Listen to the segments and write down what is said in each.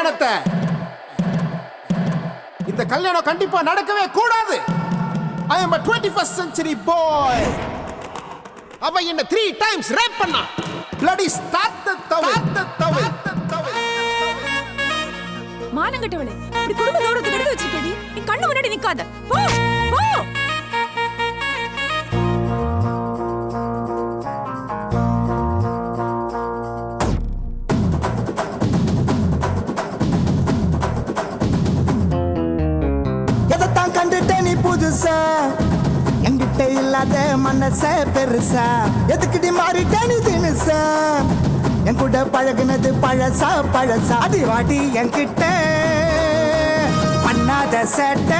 கல்யாணத்தை. இந்த கல்யாணம் கண்டிப்பா நடக்கவே கூடாது. I am a 21st century boy. அவ என்ன 3 times rape பண்ணா. bloody start the towel. மானங்கட்டவளே, இப்படி குடும்ப கௌரவத்தை கெடுத்து வச்சிருக்கேடி. நீ கண்ணு முன்னாடி நிக்காத. போ போ. எதைத்தான் கண்டுட்டே நீ புதுசா, என்கிட்ட இல்லாத மனச பெருசா, எதுக்கிட்ட மாறிட்டே நீ தினுசா, என் கூட பழகுனது பழசா பழசா, அடி வாடி என்கிட்ட பண்ணாத சேட்ட,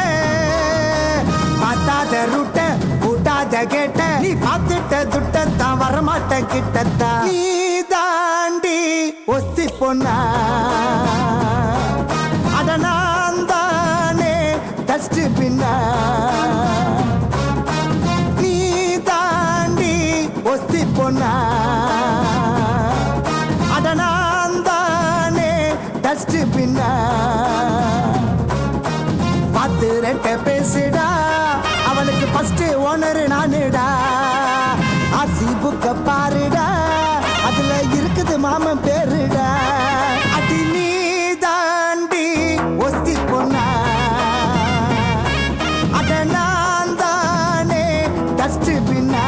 பார்த்தாத ரூட்ட, கூட்டாத கேட்ட, நீ பார்த்துட்ட துட்டத்தான் வரமாட்ட கிட்டத்தான், நீ தாண்டி ஒத்தி பொண்ணா, அதனால் தானே டஸ்ட் பின்னா, நீ தாண்டி ஒத்தி பொண்ணா, அதனால் தானே டஸ்ட் பின்னா, பார்த்து ரெட்ட பேசுடா, அவளுக்கு ஃபர்ஸ்ட் ஓனர் நானுடா, ஆர்சி புக்க பாருடா, அதுல இருக்குது மாமன் பேருடா, அடி நீ தாண்டி ஒஸ்தி பொண்ணா, அட நான் தானே டஸ்ட் பின்னா.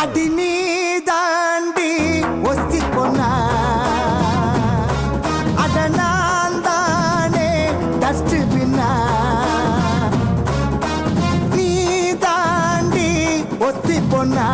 அடி நீ தாண்டி ஒஸ்தி பொண்ணா, அட நான் தானே டஸ்ட் பின்னா, நீ தாண்டி ஒஸ்தி பொண்ணா.